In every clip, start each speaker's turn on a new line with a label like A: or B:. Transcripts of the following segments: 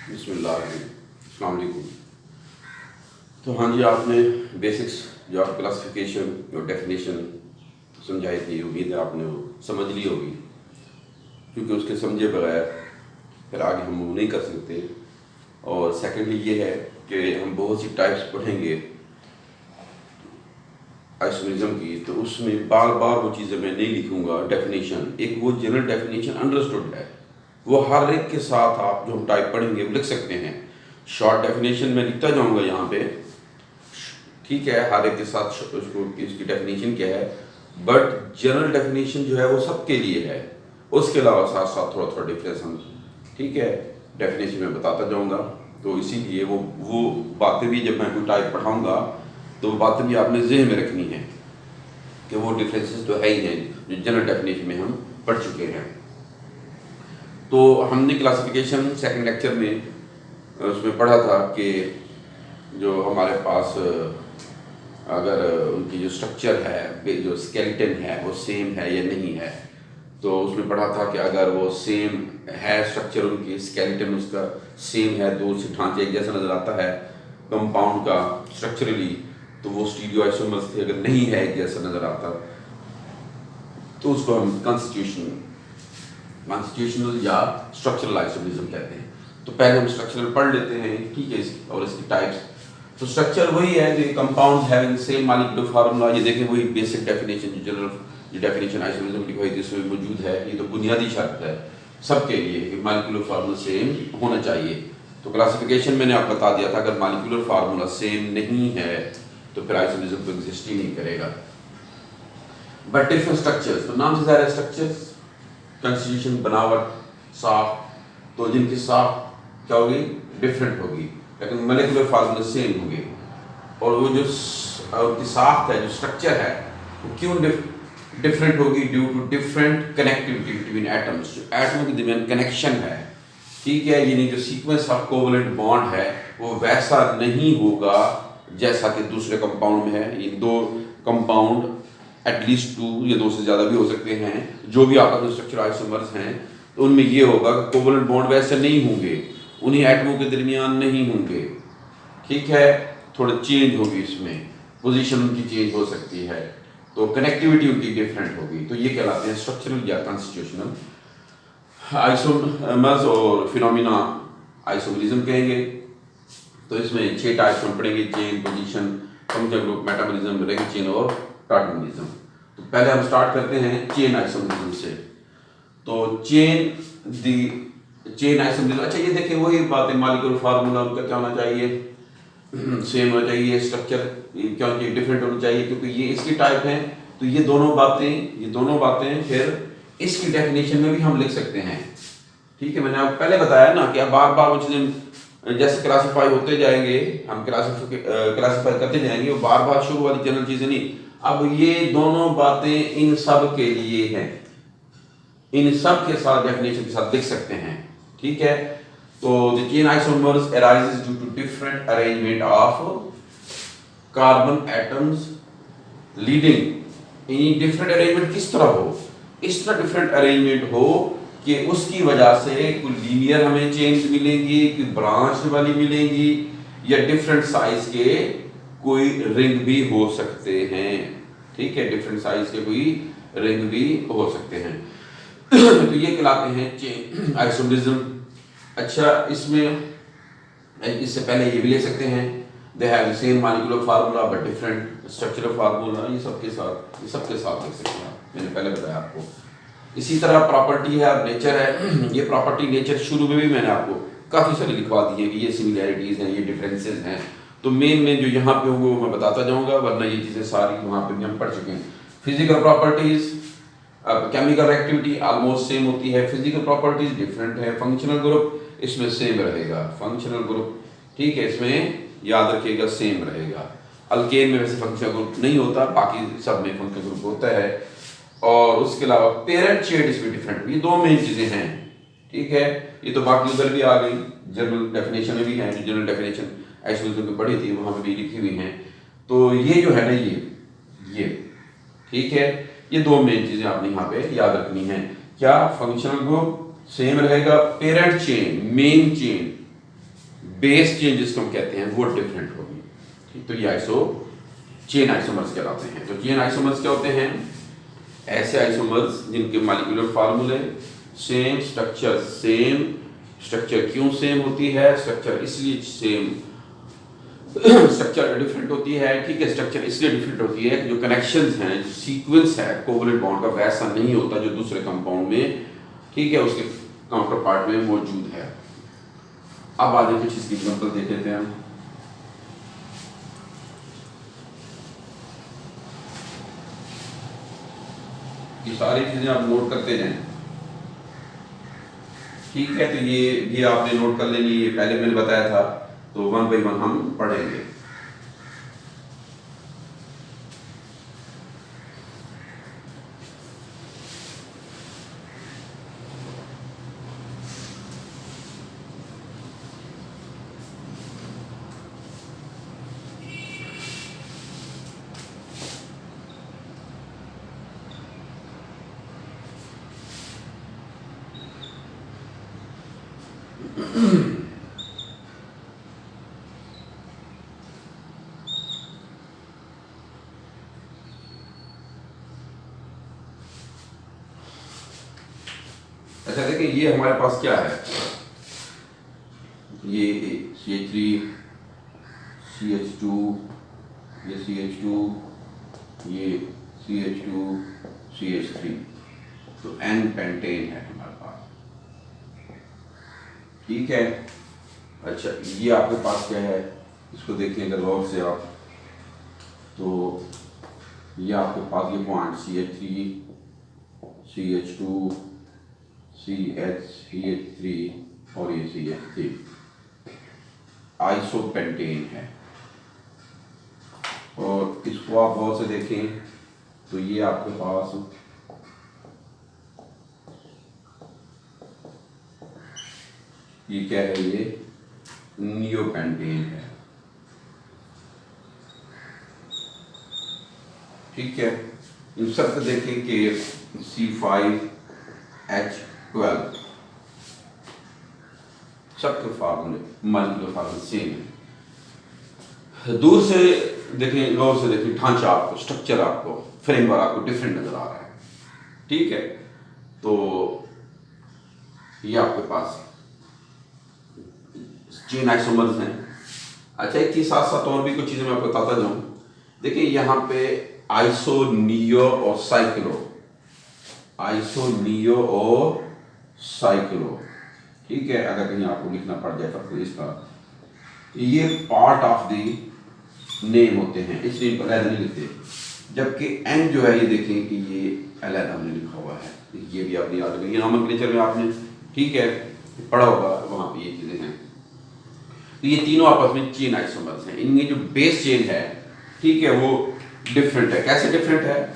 A: बिस्मिल्लाह अस्सलाम वालेकुम। तो हाँ जी, आपने बेसिक्स जो आप क्लासिफिकेशन और डेफिनेशन समझाई थी, उम्मीद है आपने वो समझ ली होगी, क्योंकि उसके समझे बगैर फिर आगे हम मूव नहीं कर सकते। और सेकेंडली ये है कि हम बहुत सी टाइप्स पढ़ेंगे आइसोमेरिज्म की, तो उसमें बार बार वो चीज़ें मैं नहीं लिखूंगा। डेफिनेशन एक वो जनरल डेफिनेशन अंडरस्टूड है, वो हर एक के साथ आप जो हम टाइप पढ़ेंगे वो लिख सकते हैं। शॉर्ट डेफिनेशन मैं लिखता जाऊंगा यहाँ पे, ठीक है, हर एक के साथ उसको इसकी डेफिनेशन क्या है, बट जनरल डेफिनेशन जो है वो सबके लिए है। उसके अलावा साथ साथ थोड़ा थोड़ा डिफरेंस हम, ठीक है, डेफिनेशन में बताता जाऊंगा। तो इसीलिए वो बातें भी जब मैं कोई टाइप पढ़ाऊंगा तो वो बातें भी आपने जहन में रखनी है कि वो डिफरेंसेस तो है ही हैं जो जनरल डेफिनेशन में हम पढ़ चुके हैं। तो हमने क्लासिफिकेशन सेकंड लेक्चर में उसमें पढ़ा था कि जो हमारे पास अगर उनकी जो स्ट्रक्चर है, जो स्केलेटन है वो सेम है या नहीं है। तो उसमें पढ़ा था कि अगर वो सेम है, स्ट्रक्चर उनकी स्केलेटन उसका सेम है, दूर से ढांचे एक जैसा नज़र आता है कंपाउंड का स्ट्रक्चरली, तो वो स्टीरियोआइसोमर्स थे। अगर नहीं है, एक जैसा नज़र आता, तो उसको हम कॉन्स्टिट्यूशनल या स्ट्रक्चरल आइसोमेरिज्म कहते हैं। तो पहले हम स्ट्रक्चरल पढ़ लेते हैं, ठीक है, और इसकी टाइप्स। तो स्ट्रक्चर वही है कि compound having same molecular formula. ये देखें वही बेसिक डेफिनेशन, जो जनरल जो डेफिनेशन आइसोमेरिज्म की हुई थी इसमें मौजूद है। ये तो बुनियादी शर्त है सबके लिए कि मॉलिक्यूलर फार्मूला सेम होना चाहिए। तो क्लासिफिकेशन मैंने आपको बता दिया था, अगर मॉलिक्यूलर फार्मूला सेम नहीं है तो फिर आइसोमेरिज्म तो एग्जिस्ट ही नहीं करेगा। बट डिफरेंट स्ट्रक्चर्स, तो नाम से ज़ाहिर है स्ट्रक्चर्स, कंस्टिट्यूशन, बनावट, साफ, तो जिनकी साफ क्या होगी, डिफरेंट होगी, लेकिन मॉलिक्यूलर फार्मूला सेम होंगे। और वो जो उनकी साख्त है, जो स्ट्रक्चर है, वो क्यों डिफरेंट होगी? Due to different connectivity between atoms. जो एटमों के दरमियान कनेक्शन है, ठीक है, यानी जो सीक्वेंस ऑफ कोवलेंट बॉन्ड है वो वैसा नहीं होगा जैसा कि दूसरे कंपाउंड में है। ये दो कंपाउंड एटलीस्ट 2 या 2 से ज़्यादा भी हो सकते हैं, जो भी आपस में स्ट्रक्चर आइसोमर्स हैं, तो उनमें ये होगा कि कोवलेंट बॉन्ड वैसे नहीं होंगे, उन्हीं एटमों के दरमियान नहीं होंगे, ठीक है, थोड़ा चेंज होगी, इसमें पोजीशन उनकी चेंज हो सकती है, तो कनेक्टिविटी उनकी डिफरेंट होगी। तो ये कहलाते हैं स्ट्रक्चरल या कॉन्स्टिट्यूशनल आइसोमर्स और फिनोमिना आइसोमेरिज्म कहेंगे। तो इसमें 6 टाइप्स हम पढ़ेंगे: chain, position, function group, metabolism, ring chain और टार्टमोनिज्म। तो पहले हम स्टार्ट करते हैं चेन आइसोमेरिज्म से। तो चेन आइसोमेरिज्म, अच्छा ये देखिए वही बात है, मॉलिक्यूलर फार्मूला उनका क्या होना चाहिए, सेम होना चाहिए, स्ट्रक्चर क्योंकि डिफरेंट होना चाहिए, क्योंकि ये इसकी टाइप है। तो ये दोनों बातें फिर इसकी डेफिनेशन में भी हम लिख सकते हैं, ठीक है। मैंने आपको पहले बताया ना कि अब बार बार वो चीज़ें जैसे क्लासीफाई होते जाएंगे, हम क्लासीफाई करते जाएंगे, वो बार बार शुरू वाली जनरल चीज़ें नहीं। अब ये दोनों बातें इन सब के लिए हैं, इन सब के साथ डेफिनेशन के साथ लिख सकते हैं, ठीक है। तो the chain isomers arises due to different arrangement of carbon atoms leading. यानी डिफरेंट अरेंजमेंट किस तरह हो, इस तरह डिफरेंट अरेंजमेंट हो कि उसकी वजह से कोई लीनियर हमें चेन्स मिलेंगी, कोई ब्रांच वाली मिलेंगी, या डिफरेंट साइज के कोई रिंग भी हो सकते हैं, ठीक है, डिफरेंट साइज के कोई रिंग भी हो सकते हैं। तो ये कहलाते हैं चेन आइसोमेरिज्म। अच्छा, इसमें इससे पहले ये भी ले सकते हैं, they have same molecular formula but different structural formula. ये सबके साथ लिख सकते हैं, मैंने पहले बताया आपको। इसी तरह प्रॉपर्टी है और नेचर है। ये प्रॉपर्टी नेचर शुरू में भी मैंने आपको काफ़ी सारी लिखवा दी है कि ये सिमिलैरिटीज़ हैं, ये डिफरेंसेस हैं। तो मेन जो यहाँ पे होंगे वो मैं बताता जाऊँगा, वरना ये चीज़ें सारी वहाँ पे भी हम पढ़ चुके हैं। फिजिकल प्रॉपर्टीज़, अब केमिकल एक्टिविटी ऑलमोस्ट सेम होती है, फिजिकल प्रॉपर्टीज डिफरेंट है। फंक्शनल ग्रुप इसमें सेम रहेगा, फंक्शनल ग्रुप, ठीक है, इसमें याद रखिएगा सेम रहेगा। अल्केन में वैसे फंक्शनल ग्रुप नहीं होता, बाकी सब में फंक्शनल ग्रुप होता है। और उसके अलावा पेरेंट शेड इसमें डिफरेंट, ये 2 मेन चीज़ें हैं, ठीक है। ये तो बाकी उधर भी आ गई, जनरल डेफिनेशन में भी है, जो जनरल डेफिनेशन आइसोमेरिज्म की पढ़ी थी वहाँ पे भी लिखी हुई हैं। तो ये जो है ना, ये ठीक है, ये 2 मेन चीजें आपने यहाँ पे याद रखनी है। क्या? फंक्शनल ग्रुप सेम रहेगा, parent chain, main chain base chain जिसको हम कहते हैं वो डिफरेंट होगी। ठीक, तो ये चेन आइसोमर्स कहलाते हैं। तो चेन आइसोमर्स क्या होते हैं? ऐसे आइसोमर्स जिनके मॉलिक्यूलर फार्मूले सेम, स्ट्रक्चर क्यों सेम होती है? स्ट्रक्चर इसलिए सेम स्ट्रक्चर डिफरेंट होती है। ठीक है, स्ट्रक्चर इसलिए डिफरेंट होती है कि जो कनेक्शंस हैं, जो सीक्वेंस है कोवलेंट बॉन्ड का वैसा नहीं होता जो दूसरे कंपाउंड में, ठीक है, उसके काउंटर पार्ट में मौजूद है। अब आगे कुछ इसकी एग्जांपल देख लेते हैं हम। ये सारी चीजें आप नोट करते जाएं। ठीक है, तो ये आपने नोट कर लेनी, ये पहले मैंने बताया था, तो 1 by 1 हम पढ़ेंगे। अच्छा देखिए, ये हमारे पास क्या है? ये CH3, CH2, ये CH2, ये CH2, CH3, तो N पेंटेन है हमारे पास। ठीक है, अच्छा ये आपके पास क्या है? इसको देखें अगर गौर से आप, तो ये आपके पास ये पॉइंट CH3, CH2, CH3 और ये CH3 आइसोपेंटेन है। और इसको आप गौर से देखें तो ये आपके पास ये क्या है? ये नियोपेंटेन है। ठीक है, इन सब को देखें कि C5H12 सबके फार्मूले मॉलिक्यूलर फार्मूले सेम है। दूर से देखें, गौर से देखें, ढांचा आपको, स्ट्रक्चर आपको, फ्रेमवर्क आपको डिफरेंट नजर आ रहा है। ठीक है, तो ये आपके पास चेन आइसोमर्स हैं। अच्छा, एक चीज साथ साथ और भी कुछ चीजें मैं आपको बताता जाऊं। देखिए यहाँ पे आइसो, नियो और साइक्लो, आइसो, नियो और साइक्लो। ठीक है, अगर कहीं आपको लिखना पड़ जाए तो इसका ये पार्ट ऑफ द नेम होते हैं, इसलिए इनको अलग नहीं लिखते। जबकि एन जो है, ये देखें कि ये अलग हमने लिखा हुआ है, ये भी आपने याद रखें, नोमेनक्लेचर में आपने, ठीक है, पढ़ा होगा, वहाँ पे ये चीज़ें हैं। तो ये तीनों आपस में चेन आइसोमर्स हैं। इनमें जो बेस चेन है, ठीक है, वो डिफरेंट है। कैसे डिफरेंट है?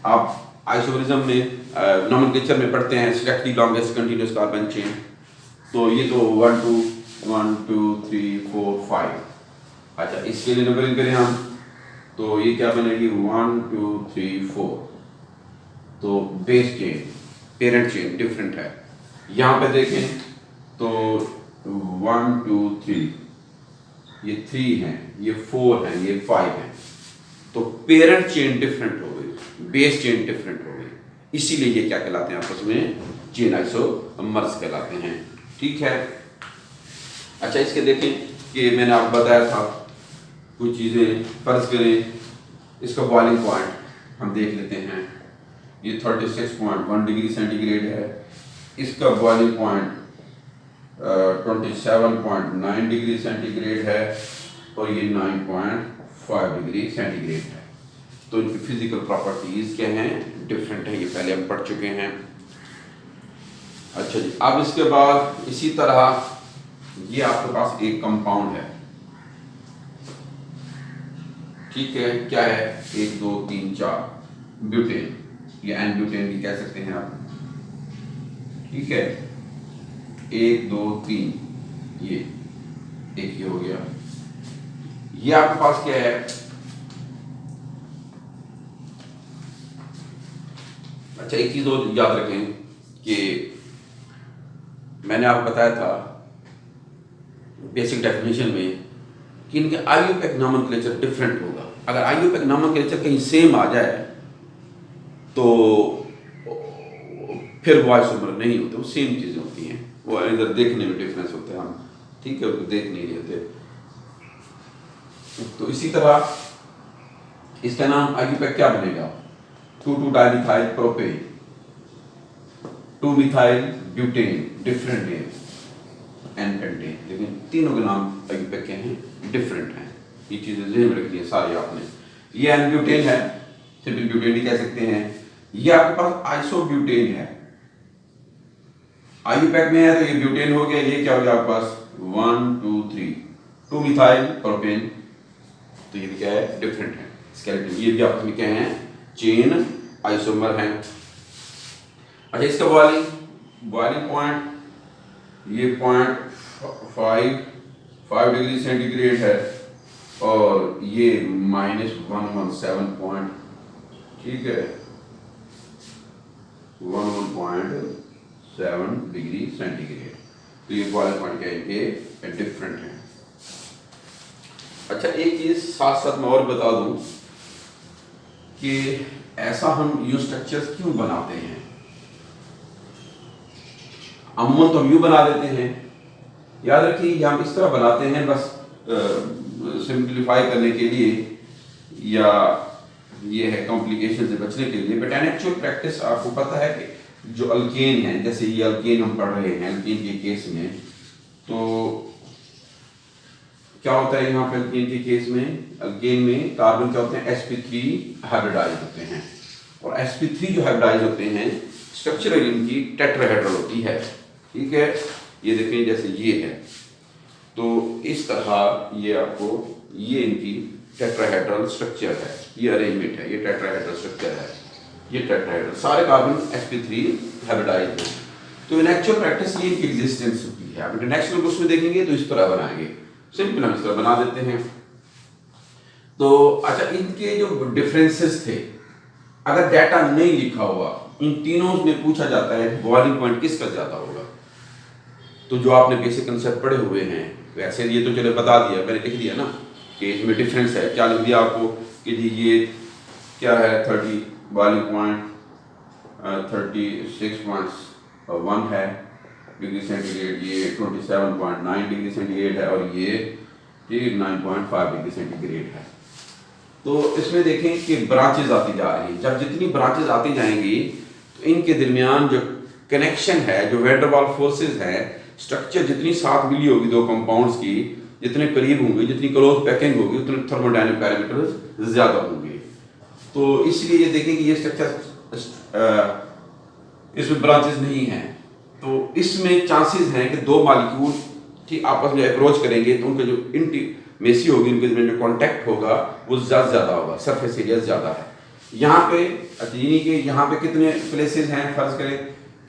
A: आप आइसोमरिज्म में नोमेनक्लेचर में पढ़ते हैं, select the longest continuous carbon chain. तो ये तो 1 2 3 4 5। अच्छा, इसके लिए नंबरिंग करें हम, तो ये क्या बनेगी? 1 2 3 4। तो base chain, parent chain different है। यहाँ पे देखें तो 1 2 3, ये 3 है, ये 4 है, ये 5 है। तो पेरेंट चेन डिफरेंट हो गई, बेस चेन डिफरेंट हो गई, इसीलिए ये क्या कहलाते हैं? आपस में चेन आइसोमर्स कहलाते हैं। ठीक है, अच्छा इसके देखें कि मैंने आपको बताया था कुछ चीज़ें। फर्ज करें इसका बॉइलिंग पॉइंट हम देख लेते हैं, ये 36.1 डिग्री सेंटीग्रेड है। इसका बॉइलिंग पॉइंट 27.9 डिग्री सेंटीग्रेड है और ये 9.5 डिग्री सेंटीग्रेड है। तो इनकी फिजिकल प्रॉपर्टीज क्या हैं? डिफरेंट है, ये पहले हम पढ़ चुके हैं। अच्छा जी, अब इसके बाद इसी तरह ये आपके पास एक कंपाउंड है। ठीक है, क्या है? 1 2 3 4 ब्यूटेन, ये एन ब्यूटेन भी कह सकते हैं आप। ठीक है, 1 2 3, ये एक ये हो गया। ये आपके पास क्या है? अच्छा, एक चीज और याद रखें कि मैंने आपको बताया था बेसिक डेफिनेशन में कि इनके आईयूपैक नॉमेनक्लेचर डिफरेंट होगा। अगर आईयूपैक नॉमेनक्लेचर कहीं सेम आ जाए तो फिर वो आइसोमर नहीं होते, वो सेम चीज़ें होती हैं, वो इधर देखने में डिफरेंस होते हैं, हम ठीक है उसको देख नहीं लेते। तो इसी तरह इसका नाम आईयूपैक क्या बनेगा, 2,2-डाइमिथाइल प्रोपेन, 2-मिथाइल butane, different name, n pentane, लेकिन तीनों के नाम आईयूपैक के हैं, डिफरेंट हैं। ये चीज़ें ज़हन में रखनी है सारी आपने। ये एन ब्यूटेन है, सिंपल ब्यूटेन ही कह सकते हैं। ये आपके पास आइसोब्यूटेन है, आईयूपैक में है तो ये ब्यूटेन हो गया, ये क्या हो गया आपके पास 1 2 3 2-मिथाइल प्रोपेन, तो ये क्या है, डिफरेंट है स्केलेटन। ये भी आपस में क्या है, चेन आइसोमर है। अच्छा, इसका बॉइलिंग पॉइंट ये 0.5 डिग्री सेंटीग्रेड है और ये -117 पॉइंट, ठीक है, 11.7 डिग्री सेंटीग्रेड। तो ये बॉइलिंग पॉइंट क्या है, ये डिफरेंट है। अच्छा, एक चीज साथ साथ मैं और बता दूं कि ऐसा हम यू स्ट्रक्चर्स क्यों बनाते हैं। अमूमन तो हम यूं बना देते हैं, याद रखिए हम इस तरह बनाते हैं बस सिंप्लीफाई करने के लिए, या ये है कॉम्प्लिकेशन से बचने के लिए। बट एन एक्चुअल प्रैक्टिस आपको पता है कि जो अल्केन है, जैसे ये अल्केन हम पढ़ रहे हैं, अल्केन के केस में तो क्या होता है, यहाँ पे अल्केन के केस में, अल्केन में कार्बन क्या होते हैं, sp3 हाइब्रिडाइज होते हैं, और sp3 जो हाइब्रिडाइज होते हैं स्ट्रक्चरल इनकी टेट्राहेड्रल होती है, ठीक है। ये देखें जैसे ये है, तो इस तरह ये आपको, ये इनकी टेट्राहेड्रल स्ट्रक्चर है, ये अरेंजमेंट है, ये टेट्राहेड्रल स्ट्रक्चर है, ये टेट्राहेड्रल, सारे कार्बन sp3 हाइब्रिडाइज हैं। तो इन एक्चुअल प्रैक्टिस ये इनकी एग्जिस्टेंस होती है। आप इंटरनेशनल बुक्स में देखेंगे तो इस तरह बनाएंगे, सिंपल हम इस तरह बना देते हैं। तो अच्छा, इनके जो डिफरेंसेस थे, अगर डाटा नहीं लिखा हुआ, इन तीनों में पूछा जाता है बॉइलिंग पॉइंट किसका ज्यादा होगा, तो जो आपने बेसिक कंसेप्ट पढ़े हुए हैं वैसे ये तो चलो बता दिया, मैंने लिख दिया ना कि इसमें डिफरेंस है। क्या लिख दिया आपको कि जी ये क्या है, 30 बॉइलिंग पॉइंट 36.1 है डिग्री सेंटीग्रेड, ये 27.9 डिग्री सेंटीग्रेड है, और ये 9.5 डिग्री सेंटीग्रेड है। तो इसमें देखें कि ब्रांचेज आती जा रही हैं, जब जितनी ब्रांचेज आती जाएंगी तो इनके दरमियान जो कनेक्शन है, जो वैन डर वाल्स फोर्सेज है, स्ट्रक्चर जितनी साथ मिली होगी दो कंपाउंड्स की, जितने करीब होंगे, जितनी क्लोज पैकिंग होगी, उतने थर्मोडायनेमिक पैरामीटर्स ज्यादा होंगे। तो इसलिए ये देखें कि ये स्ट्रक्चर इसमें ब्रांचेस नहीं हैं, तो इसमें चांसेस हैं कि दो मॉलिक्यूल ठीक आपस में अप्रोच करेंगे तो उनका जो इंटीमेसी होगी, उनके बीच में जो कॉन्टैक्ट होगा वो ज़्यादा होगा, सरफेस एरिया ज़्यादा है। यहाँ पे यानी कि यहाँ पे कितने प्लेसेस हैं, फर्ज करें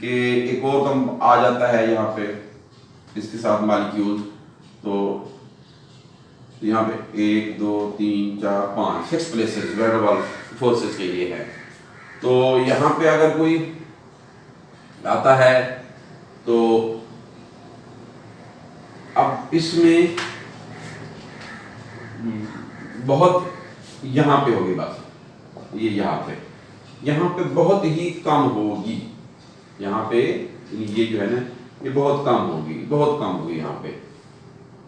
A: कि एक और कम आ जाता है यहाँ पे इसके साथ मॉलिक्यूल, तो यहाँ पे 1 2 3 4 5 6 places van der Waals forces के लिए है। तो यहाँ पे अगर कोई आता है तो अब इसमें बहुत यहाँ पे होगी बात, ये यहाँ पे बहुत ही कम होगी, यहाँ पे ये जो है ना ये बहुत कम होगी यहाँ पे।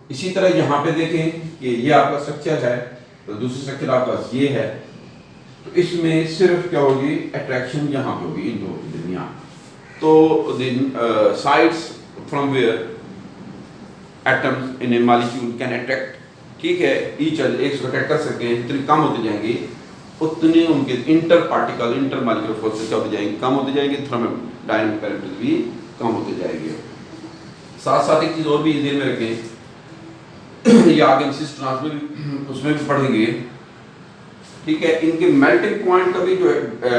A: इसी तरह यहाँ पे देखें कि ये आपका स्ट्रक्चर है, तो दूसरी स्ट्रक्चर आपका ये है, तो इसमें सिर्फ क्या होगी, अट्रैक्शन यहाँ पे होगी इन दो के दरमियान। तो sides from where atoms in a molecule can attract, ठीक है, ईच अदर, एक अट्रैक्ट कर सकते हैं, जितनी कम होते जाएंगे उतने उनके inter particle inter molecular forces क्या होते जाएंगे, कम होते जाएंगे, थर्मोडायनामिक पैरामीटर्स भी कम होते जाएंगे। साथ साथ एक चीज़ और भी ध्यान में रखें, ये आगे हम सिस ट्रांसफर उसमें भी पढ़ेंगे, ठीक है। इनके मेल्टिंग पॉइंट का भी जो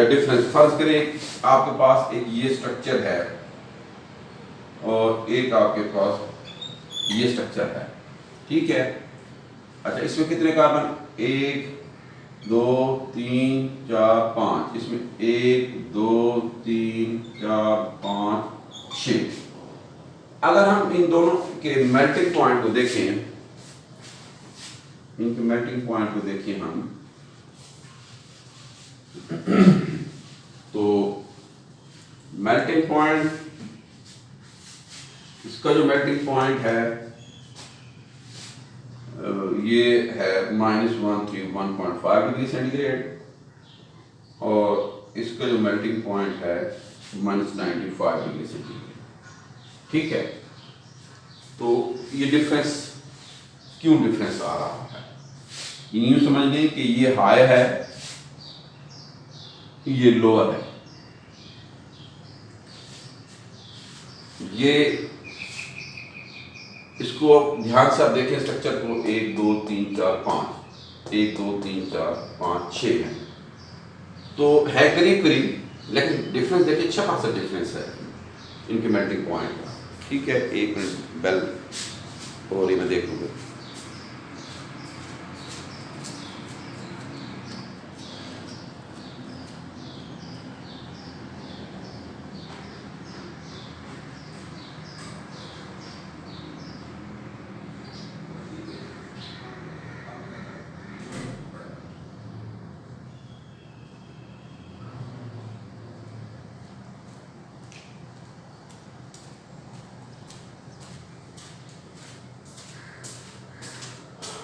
A: डिफरेंस, फर्ज करें आपके पास एक ये स्ट्रक्चर है और एक आपके पास ये स्ट्रक्चर है, ठीक है। अच्छा, इसमें कितने कार्बन, 1 2 3 4 5, इसमें 1 2 3 4 5 6। अगर हम इन दोनों के मेल्टिंग पॉइंट को देखें, इनके मेल्टिंग पॉइंट को देखिए हम, तो मेल्टिंग पॉइंट, इसका जो मेल्टिंग पॉइंट है ये है -131.5 डिग्री सेंटीग्रेड और इसका जो मेल्टिंग पॉइंट है -95 डिग्री सेंटीग्रेड। ठीक है, तो ये डिफरेंस क्यों डिफरेंस आ रहा है, यूं समझ लें कि ये हाई है, ये लोअर है। ये इसको ध्यान से आप देखें स्ट्रक्चर को, 1 2 3 4 5, 1 2 3 4 5 6 है, तो है करीब करीब, लेकिन डिफरेंस देखिए, अच्छा खासा डिफरेंस है इनके मेल्टिंग पॉइंट का। ठीक है, एक मिनट बेल हो रही, मैं देख लूँगा।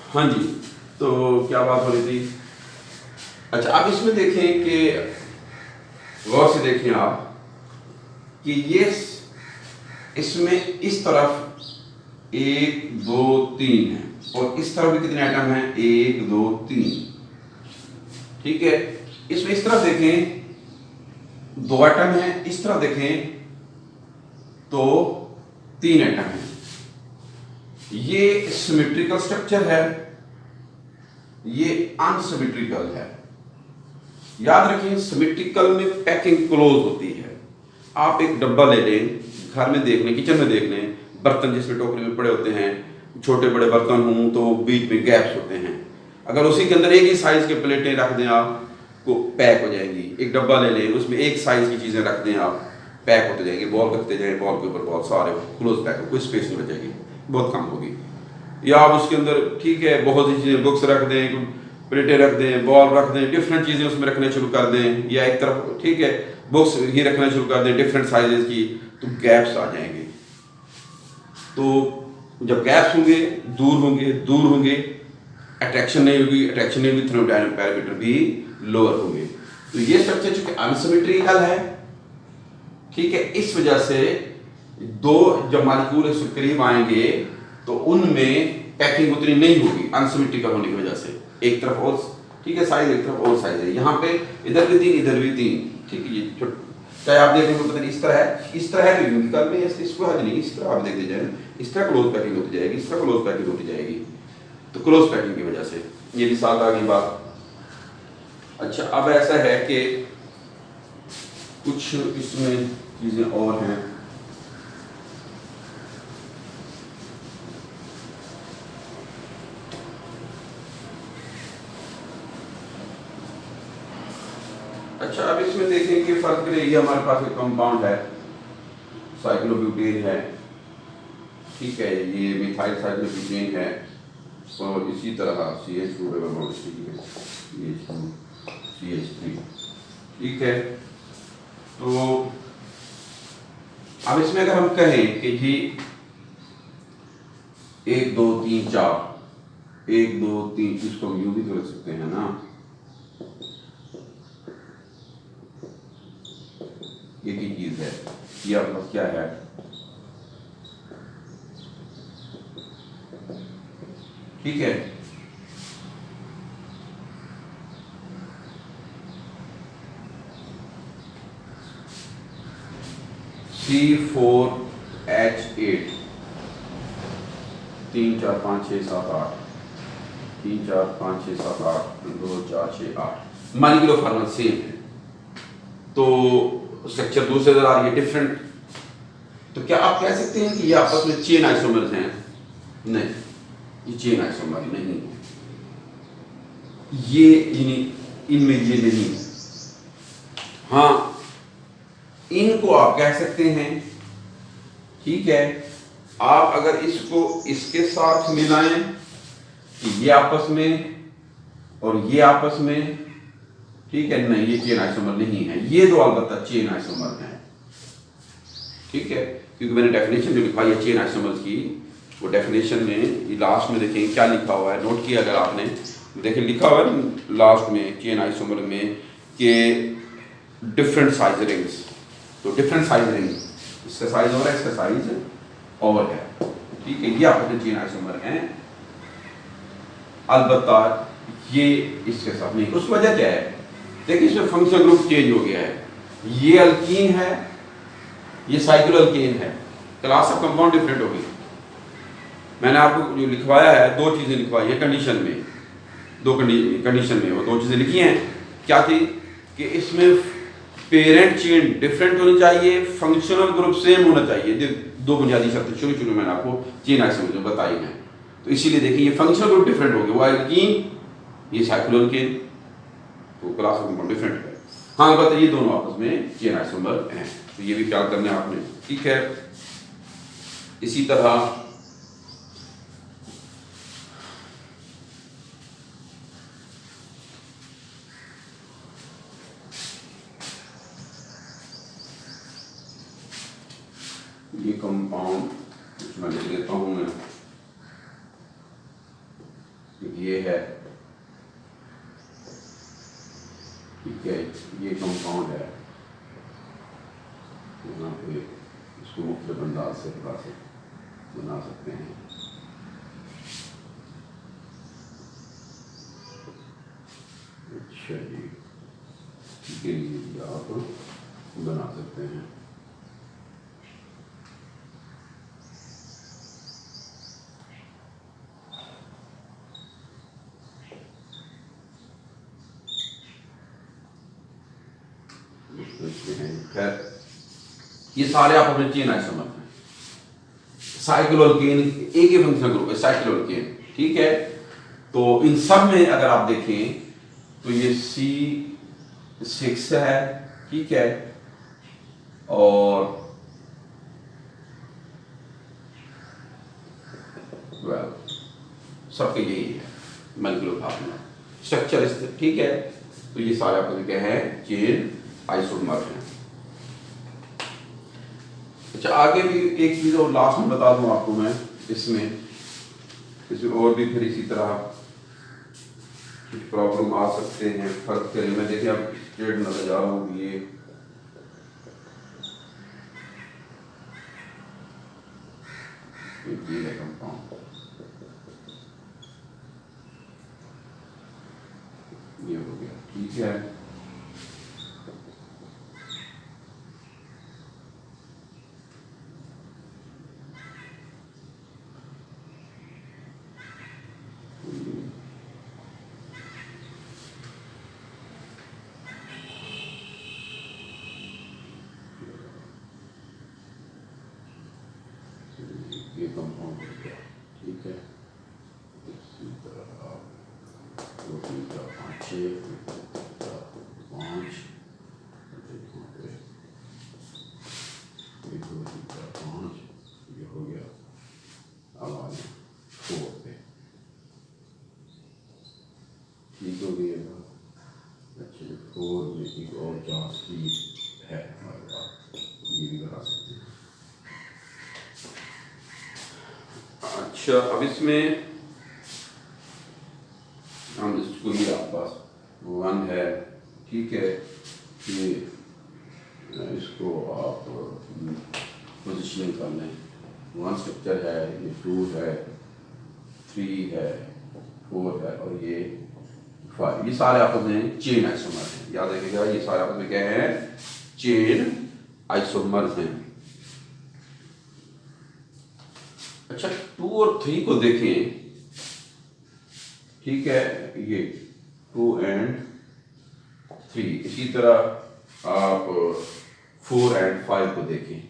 A: हाँ जी, तो क्या बात हो रही थी? अच्छा, आप इसमें देखें कि गौर से देखें आप कि ये इसमें इस तरफ 1 2 3 है और इस तरफ भी कितने आइटम हैं? 1 2 3। ठीक है, इसमें इस तरफ देखें 2 आइटम हैं, इस तरफ देखें तो 3 आइटम हैं। ये सिमेट्रिकल स्ट्रक्चर है, ये अनसिमेट्रिकल है। याद रखिए, सिमेट्रिकल में पैकिंग क्लोज होती है। आप एक डब्बा ले लें, घर में देख लें, किचन में देख लें, बर्तन जिसमें टोकरी में पड़े होते हैं, छोटे बड़े बर्तन हों तो बीच में गैप्स होते हैं, अगर उसी के अंदर एक ही साइज के प्लेटें रख दें आप को पैक हो जाएंगी। एक डब्बा ले लें, उसमें एक साइज की चीज़ें रख दें आप, पैक होते जाएंगे, बॉल रखते जाएं, बॉल के ऊपर बॉल, सारे क्लोज पैक हो, कोई स्पेस नहीं बचेगी, बहुत कम होगी। या आप उसके अंदर ठीक है बहुत सी चीज़ें, बुक्स रख दें, प्लेटें रख दें, बॉल रख दें, डिफरेंट चीज़ें उसमें रखने शुरू कर दें, या एक तरफ ठीक है बुक्स ही रखना शुरू कर दें डिफरेंट साइजेस की, तो गैप्स आ जाएंगे। तो जब गैप्स होंगे, दूर होंगे, अट्रैक्शन नहीं होगी, थर्मोडायनामिक पैरामीटर भी लोअर होंगे। तो ये स्ट्रक्चर चूंकि अनसिमेट्रिकल है, ठीक है, इस वजह से दो जब मॉलिक्यूल इसके करीब आएंगे तो उनमें पैकिंग उतनी नहीं होगी, अनसिमेट्रिकल होने की वजह से। एक तरफ और ठीक है साइज, एक तरफ और साइज है, यहाँ पे इधर भी 3 इधर भी 3, ठीक है। ये चाहे आप देखें पता नहीं इस तरह है तो यूनिकल में इसको है नहीं, इस तरह आप देखते जाए, इस तरह क्लोज पैकिंग होती जाएगी, इस तरह क्लोज पैकिंग होती जाएगी, तो क्लोज पैकिंग की वजह से ये भी साथ आ गई बात। अच्छा, अब ऐसा है कि कुछ इसमें चीज़ें और हैं। अच्छा, अब इसमें देखें कि फर्क करें, ये हमारे पास एक कंपाउंड है, साइक्लोब्यूटेन है, ठीक है, ये मिथाइल साइक्लोब्यूटेन है, और इसी तरह CH2 CH3, ठीक है। तो अब इसमें अगर हम कहें कि जी 1 2 3 4, 1 2 3, इसको यूं भी तो रख सकते हैं ना, एक ही चीज है, ये आपके पास क्या है, ठीक है। C4H8, 3 4 5 6 7 8, 3 4 5 6 7 8, 2 4 6 8 मॉलिक्यूलर फॉर्मूला सेम है, तो स्ट्रक्चर दूसरे तरह आ रही है डिफरेंट। तो क्या आप कह सकते हैं कि ये आपस में चेन आइसोमर्स हैं? नहीं, ये चेन आइसोमर नहीं है, ये इनमें ये नहीं है। हाँ, इनको आप कह सकते हैं, ठीक है, आप अगर इसको इसके साथ मिलाएं कि ये आपस में और ये आपस में, ठीक है, नहीं ये चेन आइसोमर नहीं है, ये दो अलबत्ता चेन आइसोमर हैं, ठीक है। क्योंकि मैंने डेफिनेशन जो लिखवाई है चेन आइसोमर्स की, वो डेफिनेशन में लास्ट में देखें क्या लिखा हुआ है, नोट किया अगर आपने, देखिए लिखा हुआ है लास्ट में चेन आइसोमर में कि डिफरेंट साइज रिंग्स, तो डिफरेंट साइज रिंग, इसका साइज और है, इसका साइज और है, ठीक है, ये आपके चेन आइसोमर हैं। अलबत्ता ये इसके साथ नहीं, उस वजह क्या है, देखिए इसमें फंक्शनल ग्रुप चेंज हो गया है, ये अल्कीन है, ये साइक्लो अल्केन है, क्लास ऑफ कंपाउंड डिफरेंट हो गई। मैंने आपको जो लिखवाया है दो चीजें लिखवाई है कंडीशन में, दो कंडीशन में वो दो चीजें लिखी हैं, क्या थी कि इसमें पेरेंट चेन डिफरेंट होनी चाहिए, फंक्शनल ग्रुप सेम होना चाहिए, दो बुनियादी शर्तें शुरू मैंने आपको चेन आइसोमर बताई हैं। तो इसीलिए देखिए ये फंक्शनल ग्रुप डिफरेंट हो गया, वो अल्कीन, ये साइक्लो अल्केन, तो क्लास ऑफ कंपाउंड डिफरेंट है। हाँ अलबत्ता ये दोनों आपस में चेन आइसोमर हैं, तो ये भी ख्याल करना है आपने, ठीक है। इसी तरह ये कंपाउंड कुछ मैं लिख देता हूं मैं, ये है, ठीक है, ये कंपाउंड है, यहाँ पे इसको मुख्तलिफ अंदाज से बना सकते हैं। अच्छा जी, ठीक है, ये आप बना सकते हैं। खैर ये सारे आप अपने चेन आइसोमर हैं, साइक्लो अल्केन एक ही फंक्शनल ग्रुप है साइक्लो अल्केन, ठीक है। तो इन सब में अगर आप देखें तो ये C6 है, ठीक है, और सबके यही है मॉलिक्यूलर फार्मूला स्ट्रक्चर, ठीक है। तो ये सारे आपको क्या है चेन आइसोमर हैं। अच्छा आगे भी एक चीज और लास्ट में बता दूं आपको मैं, इसमें और भी फिर इसी तरह कुछ प्रॉब्लम आ सकते हैं फर्क के लिए। मैं देखिए आप स्ट्रेट नजर जा रहा हूँ, ये है कंपाउंड, ये हो गया, ठीक है। ये कंपाउंड हो गया, ठीक है। इसी तरह आप 2 3 4 5 6 5 1 2 3 4 5 ये हो गया। अब आ गया 4 पे, ठीक हो गया। अच्छा 4 में एक और जांच की है हमारे पास, ये भी बता सकते हैं। अच्छा अब इसमें हम इसको ही आपके पास 1 है, ठीक है, ये इसको आप पोजिशनिंग कर लें, 1 स्ट्रक्चर है, ये 2 है, 3 है, 4 है और ये 5, ये सारे आपस में चेन आइसोमर हैं, याद रखिएगा ये सारे आपस में क्या है चेन आइसोमर हैं। अच्छा 2 और 3 को देखें, ठीक है, ये 2 and 3, इसी तरह आप 4 and 5 को देखें,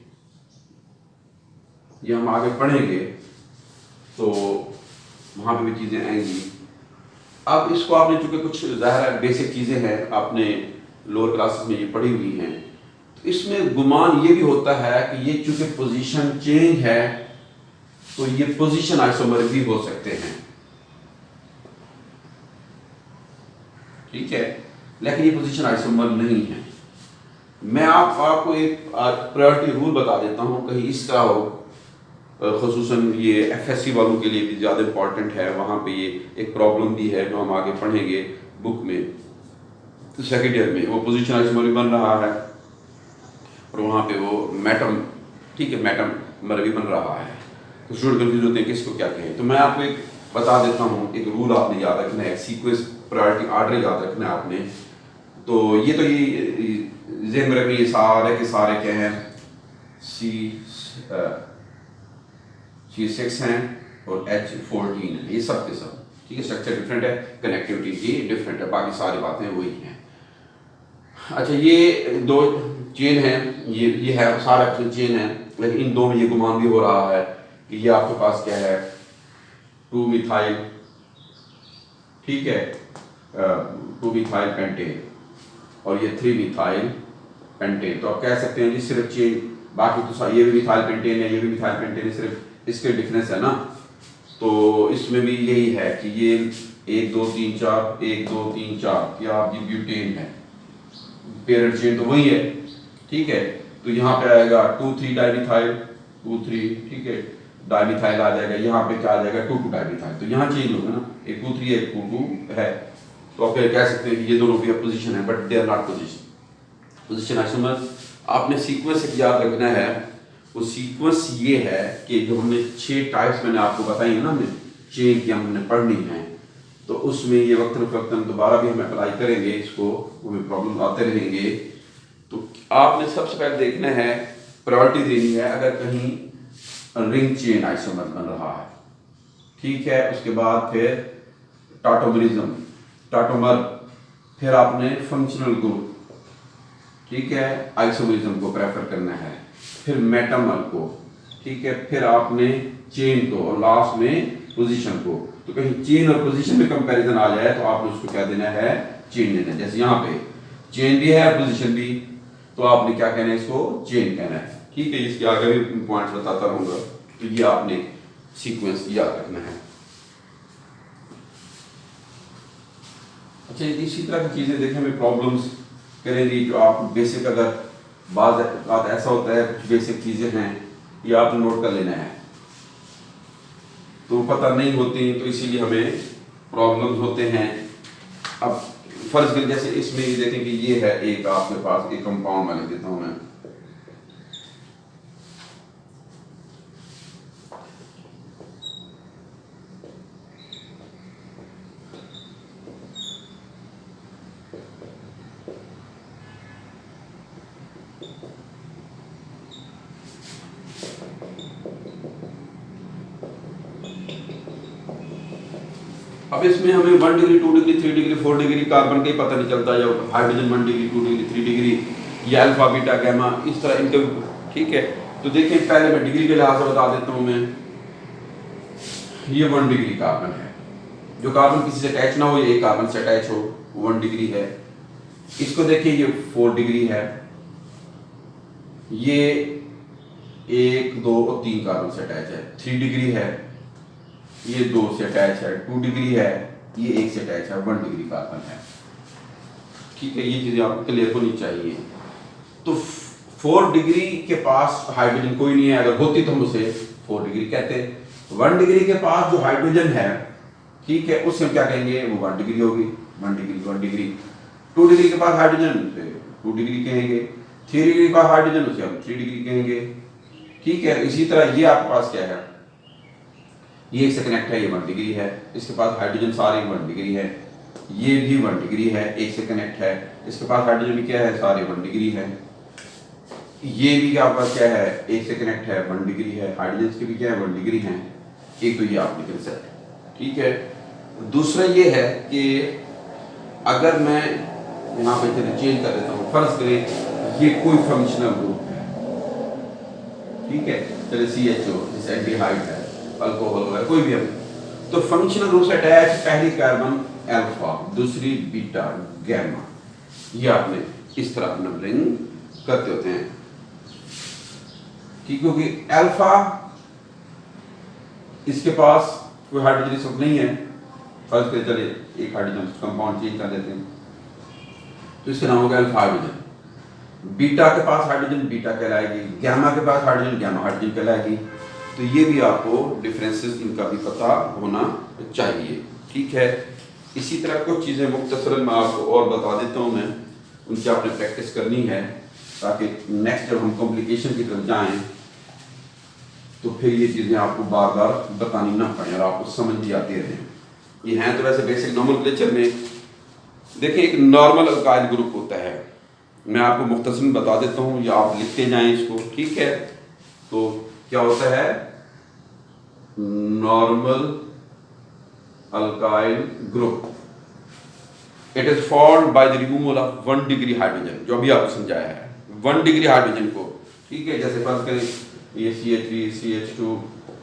A: ये हम आगे पढ़ेंगे तो वहां पे भी चीजें आएंगी। अब इसको आपने चूंकि कुछ ज़ाहिर बेसिक चीजें हैं आपने लोअर क्लासेस में ये पढ़ी हुई हैं, तो इसमें गुमान ये भी होता है कि ये चूंकि पोजीशन चेंज है तो ये पोजीशन आइसोमर भी हो सकते हैं, ठीक है, लेकिन ये पोजीशन आइसोमर नहीं है। मैं आपको एक प्रायोरिटी रूल बता देता हूँ, कहीं इस तरह हो, ख़ुसूसन ये एफएससी वालों के लिए भी ज़्यादा इम्पॉर्टेंट है, वहाँ पे ये एक प्रॉब्लम भी है जो हम आगे पढ़ेंगे बुक में, तो सेकेंड ईयर में वो पोजीशन आइसोमर भी बन रहा है और वहाँ पे वो मैटम, ठीक है, मैटम मर भी बन रहा है, तो स्टूडेंट कंफ्यूज होते हैं किसको क्या कहें। तो मैं आपको एक बता देता हूँ, एक रूल आपने याद रखना है, सीक्वेंस प्रायोरिटी आर्डर याद रखना है आपने। तो ये ज़हन में रखिए, ये सारे के सारे क्या हैं, C6 हैं और H14 है, ये सब के सब, ठीक है, स्ट्रक्चर डिफरेंट है, कनेक्टिविटी ये डिफरेंट है, बाकी सारी बातें वही हैं। अच्छा, ये दो चेन है, ये है सारे अपने चेन है, लेकिन इन दो में ये गुमान भी हो रहा है कि ये आपके पास क्या है, 2 मिथाइल, ठीक है, 2 मिथाइल पेंटेन और ये 3 मिथाइल पेंटेन। तो आप कह सकते हैं कि सिर्फ चेन, बाकी तो ये भी मिथाइल पेंटेन है, ये भी मिथाइल पेंटेन है, सिर्फ इसके डिफरेंस है ना। तो इसमें भी यही है कि ये 1 2 3 4 1 2 3 4 क्या ये ब्यूटेन है, पेरेंट चेन तो वही है, ठीक है। तो यहाँ पे आएगा 2 3 डाइमिथाइल 2 3, ठीक है, डाइमिथाइल आ जाएगा, यहाँ पे क्या आ जाएगा 2 2 डाइमिथाइल, तो यहाँ चेंज होगा ना, एक 2 3 एक 2 2 है। तो आप कह सकते हैं कि ये दोनों की पोजीशन है, but they are not position isomer. आपने सीक्वेंस एक याद रखना है, वो सीक्वेंस ये है कि जो हमने 6 टाइप्स मैंने आपको बताई है ना, हमने चेन की हमने पढ़नी है, तो उसमें ये वक्तन दोबारा भी हम अप्लाई करेंगे इसको, हमें प्रॉब्लम आते रहेंगे। तो आपने सबसे पहले देखना है, प्रायोरिटी देनी है अगर कहीं रिंग चेन आइसोमर बन रहा है, ठीक है। उसके बाद फिर टाटोमर, फिर आपने फंक्शनल ग्रुप, ठीक है, आइसोमरिज्म को प्रेफर करना है, फिर मेटामर को, ठीक है, फिर आपने चेन को और लास्ट में पोजीशन को। तो कहीं चेन और पोजीशन में कंपैरिजन आ जाए तो आपने उसको क्या देना है, चेन देना है। जैसे यहाँ पे चेन भी है पोजीशन भी, तो आपने क्या कहना है, इसको चेन कहना है, ठीक है। इसके आगे भी पॉइंट्स बताता रहूंगा, तो ये आपने सीक्वेंस याद रखना है। अच्छा, इसी तरह की चीजें देखें, हमें प्रॉब्लम्स करेंगी जो आप बेसिक, अगर बात ऐसा होता है कुछ बेसिक चीजें हैं ये आपने नोट कर लेना है, तो पता नहीं होती, तो इसीलिए हमें प्रॉब्लम्स होते हैं। अब फर्ज करें जैसे इसमें ये देखें कि ये है एक आपके पास एक कंपाउंड, मैं लिख देता हूं मैं, अब इसमें हमें 1 degree 2 degree 3 degree 4 degree carbon का ही पता नहीं चलता, या हाइड्रोजन 1 डिग्री 2 डिग्री 3 डिग्री या अल्फा बीटा गैमा, इस तरह इनका, ठीक है। तो देखिए पहले मैं डिग्री के लिहाज से बता देता हूँ मैं, ये 1 डिग्री कार्बन है, जो कार्बन किसी से अटैच ना हो, ये एक कार्बन से अटैच हो, 1 डिग्री है। इसको देखिए ये 4 डिग्री है, ये 1 2 और 3 कार्बन से अटैच है, 3 डिग्री है, ये 2 से अटैच है, 2 डिग्री है, ये 1 से अटैच है, 1 डिग्री कार्बन है, ठीक है। ये चीजें आपको क्लियर होनी चाहिए। तो 4 डिग्री के पास हाइड्रोजन कोई नहीं है, अगर होती तो हम उसे 4 डिग्री कहते। 1 डिग्री के पास जो हाइड्रोजन है, ठीक है, उससे हम क्या कहेंगे, वो 1 डिग्री होगी, 1 डिग्री 1 डिग्री। 2 डिग्री के पास हाइड्रोजन 2 डिग्री कहेंगे, 3 डिग्री के पास हाइड्रोजन उसे हम 3 डिग्री कहेंगे, ठीक है। इसी तरह ये आपके पास क्या है, ये एक से कनेक्ट है, ये 1 डिग्री है, इसके पास हाइड्रोजन सारे 1 डिग्री है, ये भी 1 डिग्री है, एक से कनेक्ट है, इसके पास हाइड्रोजन भी क्या है, सारे 1 डिग्री है, ये भी आपका क्या है, एक से कनेक्ट है, 1 डिग्री है, हाइड्रोजन के भी क्या है, 1 डिग्री है। एक तो ये आप निकल सकते, ठीक है। दूसरा ये है कि अगर मैं यहाँ पे चेंज कर देता हूँ, फर्ज करें ये कोई फंक्शनल ग्रुप है, ठीक है, चलिए CHO जैसे एल्डिहाइड है, अल्कोहल वगैरह कोई भी है, तो फंक्शनल ग्रुप से अटैच पहली कार्बन अल्फा, दूसरी बीटा गैमा, ये आपने इस तरह नंबरिंग करते होते हैं, क्योंकि अल्फा इसके पास कोई हाइड्रोजन इस वक्त नहीं है, फर्ज करें चलिए एक हाइड्रोजन कंपाउंड चेंज कर देते हैं, तो इसका नाम होगा अल्फा हाइड्रोजन। बीटा के पास हाइड्रोजन बीटा कहलाएगी, गामा के पास हाइड्रोजन गामा हाइड्रोजन कहलाएगी। तो ये भी आपको डिफरेंसेस इनका भी पता होना चाहिए, ठीक है। इसी तरह कुछ चीज़ें मुख्तसरन मैं आपको और बता देता हूँ, मैं उनकी आपने प्रैक्टिस करनी है ताकि नेक्स्ट जब हम कॉम्प्लिकेशन की तरफ जाएं तो फिर ये चीज़ें आपको बार बार बतानी ना पड़े और आपको समझ भी आती रहे। ये हैं तो वैसे बेसिक नोमेनक्लेचर में। देखिए एक नॉर्मल अल्काइल ग्रुप होता है, मैं आपको मुख्तसरन बता देता हूँ या आप लिखते जाएं इसको, ठीक है। तो क्या होता है normal alkyl group, it is formed by the removal of 1 degree hydrogen, जो अभी आपको समझाया है 1 डिग्री हाइड्रोजन को, ठीक है। जैसे फर्ज करें ये CH3 CH2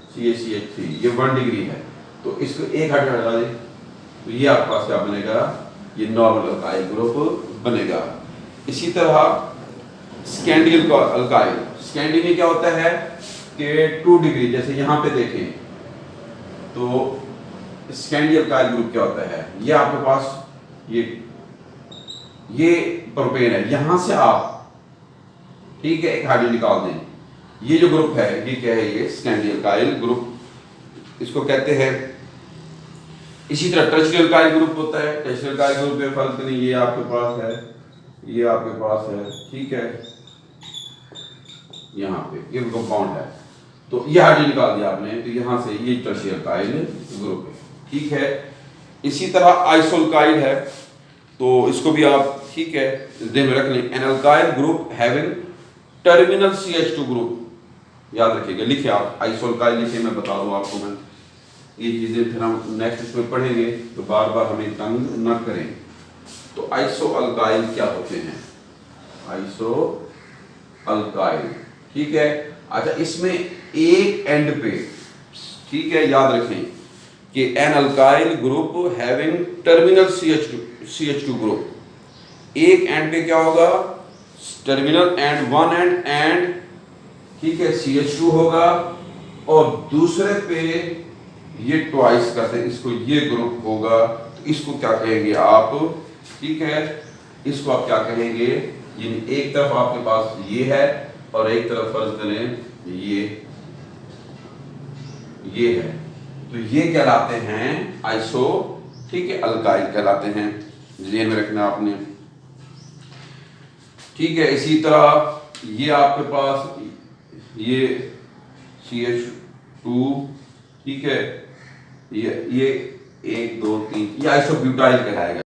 A: CH3 ये 1 डिग्री है, तो इसको एक हाइड्रोजन हटा दें तो ये आपके पास क्या बनेगा, ये नॉर्मल अल्काइल ग्रुप बनेगा। इसी तरह स्कैंडियल अल्काइल, स्कैंडी में क्या होता है कि 2 डिग्री, जैसे यहाँ पे देखें तो स्कैंडियल अल्काइल ग्रुप क्या होता है, ये आपके पास ये प्रोपेन है, यहां से आप ठीक है एक हाइड्रोजन निकाल दें, ये जो ग्रुप है ये क्या है, ये स्कैंडियल अल्काइल ग्रुप इसको कहते हैं। इसी तरह टर्शियल अल्काइल ग्रुप होता है, टर्शियल अल्काइल ग्रुप में फर्क नहीं, ये आपके पास है, ये आपके पास है, ठीक है, यहाँ पे ये कंपाउंड है, तो ये हाइड्रोजन निकाल दिया आपने, तो यहाँ से ये टर्शियल अल्काइल ग्रुप है, ठीक है। इसी तरह आइसोअल्काइल है, तो इसको भी आप ठीक है ध्यान में रख लें, an alkyl group having terminal CH2 group, याद रखिएगा, लिखे आप आइसोअल्काइल लिखे, मैं बता दूं आपको, मैं ये चीजें फिर हम नेक्स्ट इसमें पढ़ेंगे तो बार बार हमें तंग न करें। तो आइसोअल्काइल क्या होते हैं, आइसोअल्काइल, ठीक है। अच्छा इसमें एक एंड पे ठीक है याद रखें कि an alkyl group having terminal CH2 group, एक एंड पे क्या होगा टर्मिनल एंड, वन एंड ठीक है CH2 होगा, और दूसरे पे ये ट्वाइस करते हैं, इसको ये ग्रुप होगा, तो इसको क्या कहेंगे आप, ठीक है, इसको आप क्या कहेंगे, ये एक तरफ आपके पास ये है और एक तरफ फर्ज करें ये है, तो ये कहलाते हैं आइसो ठीक है अल्काइल कहलाते हैं, ध्यान में रखना आपने, ठीक है। इसी तरह ये आपके पास ये CH2 ठीक है, ये 1 2 3 ये आइसोब्यूटाइल कहलाएगा।